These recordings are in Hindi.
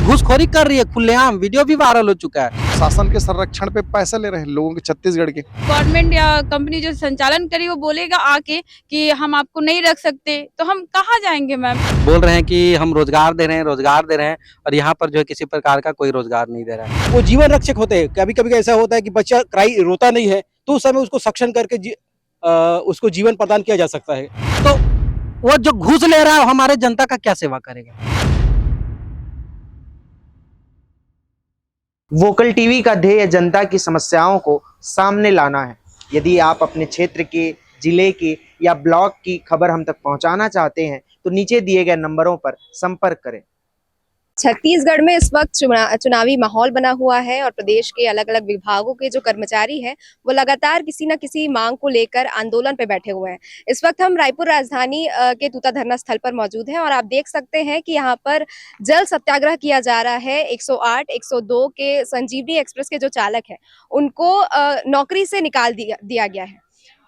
घूसखोरी कर रही है खुलेआम, वीडियो भी वायरल हो चुका है। शासन के संरक्षण पे पैसे ले रहे हैं लोगों के, छत्तीसगढ़ के। गवर्नमेंट या कंपनी जो संचालन करी वो बोलेगा आके कि हम आपको नहीं रख सकते, तो हम कहाँ जाएंगे मैम। बोल रहे हैं कि हम रोजगार दे रहे हैं, रोजगार दे रहे हैं, और यहाँ पर जो है किसी प्रकार का कोई रोजगार नहीं दे रहा है। वो जीवन रक्षक होते हैं। कभी कभी ऐसा होता है कि बच्चा रोता नहीं है, तो उस समय उसको सक्षम करके उसको जीवन प्रदान किया जा सकता है। तो वो जो घूस ले रहा है हमारे जनता का क्या सेवा करेगा। वोकल टीवी का ध्येय जनता की समस्याओं को सामने लाना है। यदि आप अपने क्षेत्र के, जिले के या ब्लॉक की खबर हम तक पहुंचाना चाहते हैं तो नीचे दिए गए नंबरों पर संपर्क करें। छत्तीसगढ़ में इस वक्त चुनावी माहौल बना हुआ है और प्रदेश के अलग अलग विभागों के जो कर्मचारी हैं वो लगातार किसी न किसी मांग को लेकर आंदोलन पे बैठे हुए हैं। इस वक्त हम रायपुर राजधानी के तूता धरना स्थल पर मौजूद हैं और आप देख सकते हैं कि यहाँ पर जल सत्याग्रह किया जा रहा है। 108, 102 के संजीवनी एक्सप्रेस के जो चालक हैं उनको नौकरी से निकाल दिया गया है।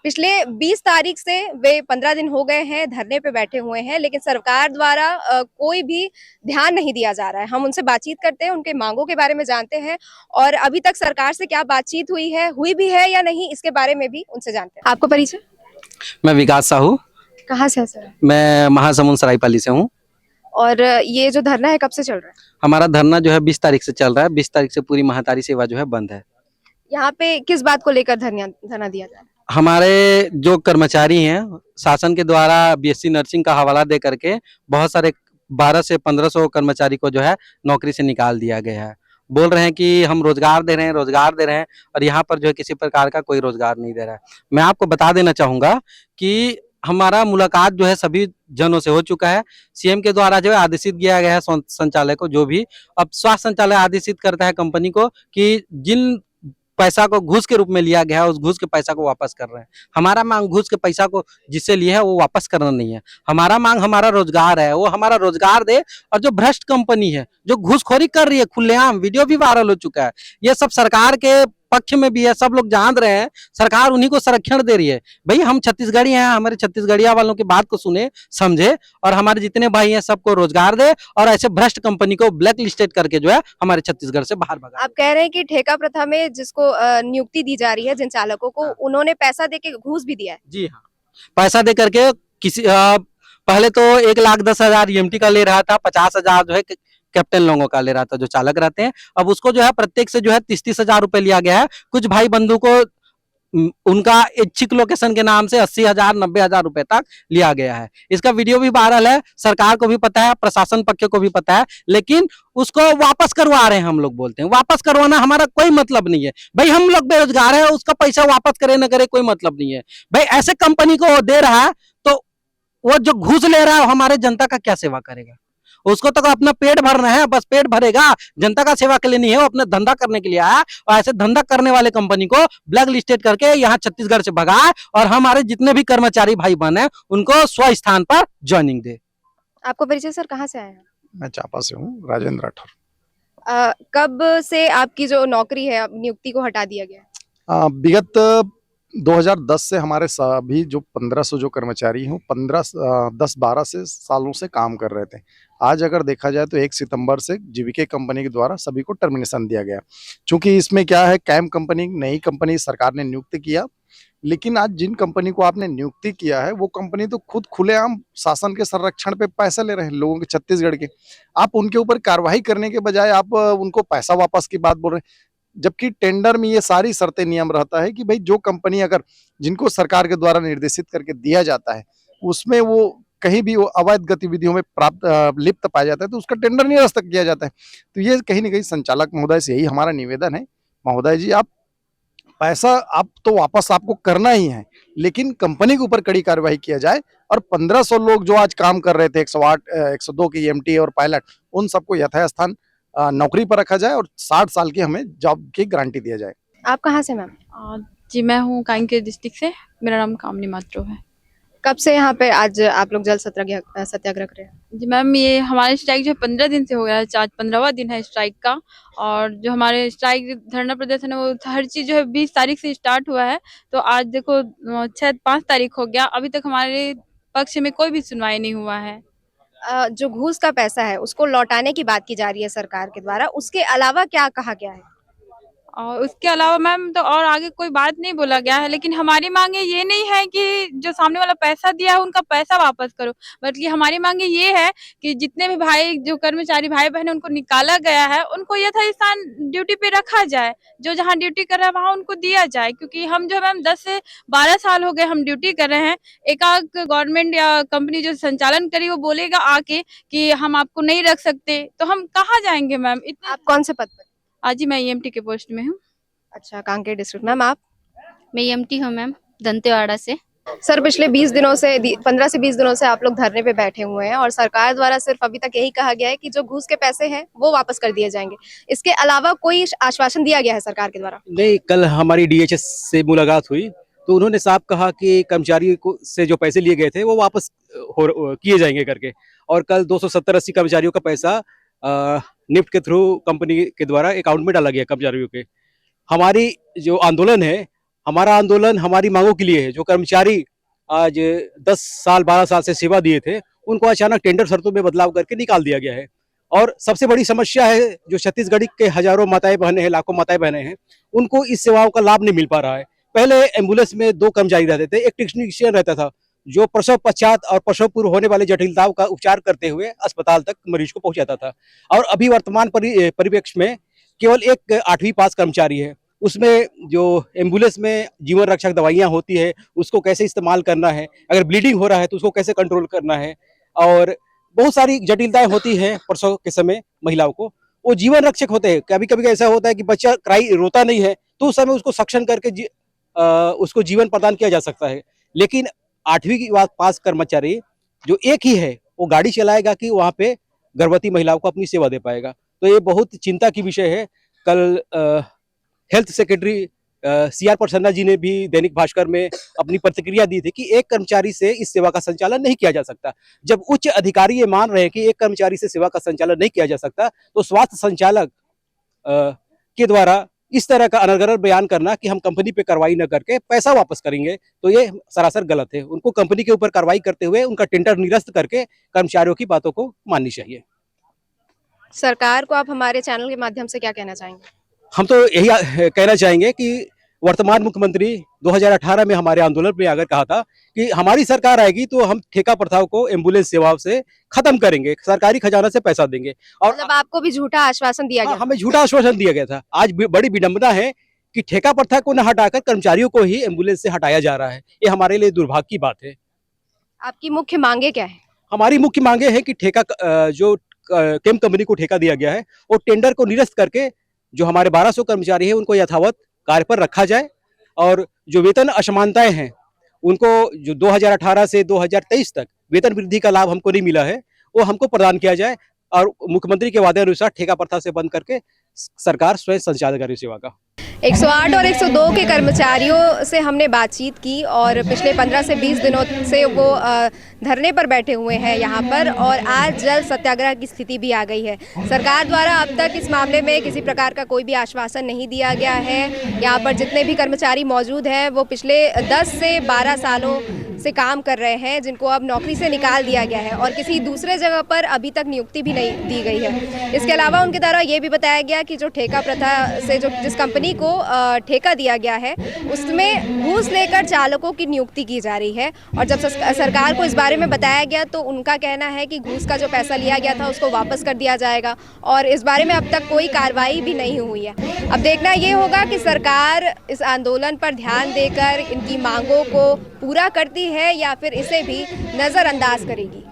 पिछले 20 तारीख से वे 15 दिन हो गए हैं धरने पे बैठे हुए हैं, लेकिन सरकार द्वारा कोई भी ध्यान नहीं दिया जा रहा है। हम उनसे बातचीत करते हैं, उनके मांगों के बारे में जानते हैं और अभी तक सरकार से क्या बातचीत हुई भी है या नहीं, इसके बारे में भी उनसे जानते हैं। आपको परिचय? मैं विकास साहू। कहाँ से है सर? मैं महासमुंद सरायपाली से हूँ। और ये जो धरना है कब से चल रहा है? हमारा धरना जो है 20 तारीख से चल रहा है। 20 तारीख से पूरी महातारी सेवा जो है बंद है। यहाँ पे किस बात को लेकर धरना दिया जा रहा है? हमारे जो कर्मचारी हैं शासन के द्वारा बीएससी नर्सिंग का हवाला दे करके बहुत सारे 12 से 1500 कर्मचारी को जो है नौकरी से निकाल दिया गया है। बोल रहे हैं कि हम रोजगार दे रहे हैं, रोजगार दे रहे हैं, और यहाँ पर जो है किसी प्रकार का कोई रोजगार नहीं दे रहा है। मैं आपको बता देना चाहूँगा कि हमारा मुलाकात जो है सभी जनों से हो चुका है। सीएम के द्वारा जो है आदेशित किया गया है संचालय को, जो भी अब स्वास्थ्य संचालय आदेशित करता है कंपनी को कि जिन पैसा को घूस के रूप में लिया गया है उस घूस के पैसा को वापस कर रहे हैं। हमारा मांग घूस के पैसा को जिससे लिया है वो वापस करना नहीं है। हमारा मांग हमारा रोजगार है, वो हमारा रोजगार दे। और जो भ्रष्ट कंपनी है जो घूसखोरी कर रही है खुलेआम, वीडियो भी वायरल हो चुका है, ये सब सरकार के पक्ष में भी है, सब लोग जान रहे हैं। सरकार उन्हीं को संरक्षण दे रही है। भाई हम छत्तीसगढ़ी हैं, हमारे छत्तीसगढ़िया वालों की बात को सुने समझे और हमारे जितने भाई हैं सबको रोजगार दे और ऐसे भ्रष्ट कंपनी को ब्लैक लिस्टेड करके जो है हमारे छत्तीसगढ़ से बाहर भगा। आप कह रहे हैं कि ठेका प्रथा में जिसको नियुक्ति दी जा रही है जिन चालकों को, उन्होंने पैसा देके घूस भी दिया है? जी हाँ, पैसा दे करके किसी पहले तो 1,10,000 ईएमटी का ले रहा था, 50,000 जो है कैप्टन लोगों का ले रहा था जो चालक रहते हैं। अब उसको जो है प्रत्येक से जो है 30,000 रुपए लिया गया है। कुछ भाई बंधु को उनका इच्छिक लोकेशन के नाम से 80,000 90,000 रुपए तक लिया गया है। इसका वीडियो भी वायरल है, सरकार को भी पता है, प्रशासन पक्ष को भी पता है, लेकिन उसको वापस करवा रहे हैं। हम लोग बोलते हैं वापस करवाना हमारा कोई मतलब नहीं है। भाई हम लोग बेरोजगार है, उसका पैसा वापस करे न करे कोई मतलब नहीं है। भाई ऐसे कंपनी को दे रहा है तो वो जो घूस ले रहा है हमारे जनता का क्या सेवा करेगा। उसको तो अपना पेट भरना है, बस पेट भरेगा, जनता का सेवा के लिए नहीं है। वो अपना धंधा करने के लिए आया और ऐसे धंधा करने वाले कंपनी को ब्लैक लिस्टेड करके यहाँ छत्तीसगढ़ से भगाए और हमारे जितने भी कर्मचारी भाई बहन है उनको स्व स्थान पर ज्वाइनिंग दे। आपको परिचय सर? कहाँ से आए हैं? मैं चापा से हूँ, राजेंद्र राठौर। कब से आपकी जो नौकरी है नियुक्ति को हटा दिया गया है? विगत 2010 से हमारे सभी जो 1500 जो कर्मचारी हैं 10-12 से सालों से काम कर रहे थे। आज अगर देखा जाए तो 1 सितंबर से जीवीके कंपनी के द्वारा सभी को टर्मिनेशन दिया गया। चूंकि इसमें क्या है, कैम कंपनी नई कंपनी सरकार ने नियुक्त किया, लेकिन आज जिन कंपनी को आपने नियुक्ति किया है वो कंपनी तो खुद खुलेआम शासन के संरक्षण पे पैसे ले रहे हैं लोगों के, छत्तीसगढ़ के। आप उनके ऊपर कार्रवाई करने के बजाय आप उनको पैसा वापस की बात बोल रहे हैं, जबकि टेंडर में ये सारी शर्तें नियम रहता है कि भाई जो कंपनी अगर जिनको सरकार के द्वारा निर्देशित करके दिया जाता है उसमें वो कहीं भी वो अवैध गतिविधियों में लिप्त पाया जाता है तो उसका टेंडर निरस्त किया जाता है। तो ये कहीं ना कहीं संचालक महोदय से यही हमारा निवेदन है, महोदय जी आप पैसा आप तो वापस आपको करना ही है, लेकिन कंपनी के ऊपर कड़ी कार्रवाई किया जाए और 1500 लोग जो आज काम कर रहे थे 108, 102 की ईएमटी और पायलट, उन सबको यथास्थान नौकरी पर रखा जाए और 60 साल की हमें जॉब की गारंटी दिया जाए। आप कहाँ से मैम? जी मैं हूँ कांकेर डिस्ट्रिक्ट से, मेरा नाम कामनी मात्रो है। कब से यहाँ पे आज आप लोग जल सत्याग्रह कर रहे हैं? जी मैम ये हमारे स्ट्राइक जो 15 दिन से हो गया है, आज 15वां दिन है स्ट्राइक का। और जो हमारे स्ट्राइक धरना प्रदर्शन है वो हर चीज जो है 20 तारीख से स्टार्ट हुआ है, तो आज देखो 5 तारीख हो गया, अभी तक हमारे पक्ष में कोई भी सुनवाई नहीं हुआ है। जो घूस का पैसा है उसको लौटाने की बात की जा रही है सरकार के द्वारा, उसके अलावा क्या कहा गया है? और उसके अलावा मैम तो और आगे कोई बात नहीं बोला गया है, लेकिन हमारी मांगे ये नहीं है कि जो सामने वाला पैसा दिया है उनका पैसा वापस करो, बल्कि हमारी मांगे ये है कि जितने भी भाई जो कर्मचारी भाई बहन उनको निकाला गया है उनको यथास्थान ड्यूटी पे रखा जाए, जो जहाँ ड्यूटी कर रहा है वहाँ उनको दिया जाए। क्योंकि हम जो मैम 10 से 12 साल हो गए हम ड्यूटी कर रहे हैं, एकाक गवर्नमेंट या कंपनी जो संचालन करी वो बोलेगा आके कि हम आपको नहीं रख सकते, तो हम कहाँ जाएंगे मैम इतने। आप कौन से पद पर? आज ही मैं ईएमटी के पोस्ट में हूँ। अच्छा, कांकेर डिस्ट्रिक्ट। मैम आप? मैं ईएमटी हूँ मैम, दंतेवाड़ा से। सर, पिछले 20 दिनों से 15 से 20 दिनों से आप लोग धरने पे बैठे हुए हैं और सरकार द्वारा सिर्फ अभी तक यही कहा गया है कि जो घूस के पैसे हैं वो वापस कर दिए जाएंगे। इसके अलावा कोई आश्वासन दिया गया है सरकार के द्वारा? नहीं, कल हमारी डीएचएस से मुलाकात हुई तो उन्होंने साफ कहा कि कर्मचारियों को से जो पैसे लिए गए थे वो वापस किए जाएंगे करके, और कल 270-80 कर्मचारियों का पैसा निफ्ट के थ्रू कंपनी के द्वारा अकाउंट में डाला गया कर्मचारियों के। हमारी जो आंदोलन है, हमारा आंदोलन हमारी मांगों के लिए है। जो कर्मचारी आज 10 साल 12 साल से सेवा दिए थे उनको अचानक टेंडर शर्तों में बदलाव करके निकाल दिया गया है। और सबसे बड़ी समस्या है जो छत्तीसगढ़ के हजारों माताएं बहनें हैं, लाखों माताएं बहनें हैं, उनको इस सेवाओं का लाभ नहीं मिल पा रहा है। पहले एम्बुलेंस में 2 कर्मचारी रहते थे, एक टेक्नीशियन रहता था जो प्रसव पश्चात और प्रसव पूर्व होने वाले जटिलताओं का उपचार करते हुए अस्पताल तक मरीज को पहुंचाता था। और अभी वर्तमान परिप्रेक्ष्य में केवल एक 8वीं पास कर्मचारी है। उसमें जो एम्बुलेंस में जीवन रक्षक दवाइयाँ होती है उसको कैसे इस्तेमाल करना है, अगर ब्लीडिंग हो रहा है तो उसको कैसे कंट्रोल करना है, और बहुत सारी जटिलताएं होती हैं प्रसव के समय महिलाओं को। वो जीवन रक्षक होते हैं। कभी कभी ऐसा होता है कि बच्चा रोता नहीं है तो उस समय उसको सक्शन करके उसको जीवन प्रदान किया जा सकता है। लेकिन 8वीं की पास कर्मचारी जो एक ही है वो गाड़ी चलाएगा कि वहाँ पे गर्भवती महिलाओं को अपनी सेवा दे पाएगा। तो ये बहुत चिंता की विषय है। कल हेल्थ सेक्रेटरी CR प्रसन्ना जी ने भी दैनिक भास्कर में अपनी प्रतिक्रिया दी थी कि एक कर्मचारी से इस सेवा का संचालन नहीं किया जा सकता। जब उच्च अधिकारी ये मान रहे हैं कि एक कर्मचारी से सेवा का संचालन नहीं किया जा सकता, तो स्वास्थ्य संचालक के द्वारा इस तरह का अनर्गल बयान करना कि हम कंपनी पे कार्रवाई न करके पैसा वापस करेंगे, तो ये सरासर गलत है। उनको कंपनी के ऊपर कार्रवाई करते हुए उनका टेंडर निरस्त करके कर्मचारियों की बातों को माननी चाहिए। सरकार को आप हमारे चैनल के माध्यम से क्या कहना चाहेंगे? हम तो यही कहना चाहेंगे कि वर्तमान मुख्यमंत्री 2018 में हमारे आंदोलन में आकर कहा था कि हमारी सरकार आएगी तो हम ठेका प्रथाओं को एम्बुलेंस सेवाओं से खत्म करेंगे, सरकारी खजाना से पैसा देंगे। और मतलब आपको भी झूठा आश्वासन दिया गया? हमें झूठा आश्वासन दिया गया था। आज बड़ी विडंबना है कि ठेका प्रथा को न हटाकर कर्मचारियों को ही एम्बुलेंस से हटाया जा रहा है। ये हमारे लिए दुर्भाग्य की बात है। आपकी मुख्य मांगे क्या है? हमारी मुख्य मांगे है कि ठेका जो केम कंपनी को ठेका दिया गया है वो टेंडर को निरस्त करके जो हमारे 1200 कर्मचारी हैं उनको यथावत कार्य पर रखा जाए, और जो वेतन असमानताएं हैं उनको जो 2018 से 2023 तक वेतन वृद्धि का लाभ हमको नहीं मिला है वो हमको प्रदान किया जाए, और मुख्यमंत्री के वादे अनुसार ठेका प्रथा से बंद करके सरकार स्वयं संचालन करे सेवा का। 108 और 102 के कर्मचारियों से हमने बातचीत की और पिछले 15 से 20 दिनों से वो धरने पर बैठे हुए हैं यहाँ पर, और आज जल सत्याग्रह की स्थिति भी आ गई है। सरकार द्वारा अब तक इस मामले में किसी प्रकार का कोई भी आश्वासन नहीं दिया गया है। यहाँ पर जितने भी कर्मचारी मौजूद हैं वो पिछले 10 से 12 सालों से काम कर रहे हैं, जिनको अब नौकरी से निकाल दिया गया है और किसी दूसरे जगह पर अभी तक नियुक्ति भी नहीं दी गई है। इसके अलावा उनके द्वारा ये भी बताया गया कि जो ठेका प्रथा से जिस कंपनी को ठेका दिया गया है उसमें घूस लेकर चालकों की नियुक्ति की जा रही है, और जब सरकार को इस बारे में बताया गया तो उनका कहना है कि घूस का जो पैसा लिया गया था उसको वापस कर दिया जाएगा, और इस बारे में अब तक कोई कार्रवाई भी नहीं हुई है। अब देखना ये होगा कि सरकार इस आंदोलन पर ध्यान देकर इनकी मांगों को पूरा करती है या फिर इसे भी नज़रअंदाज करेगी।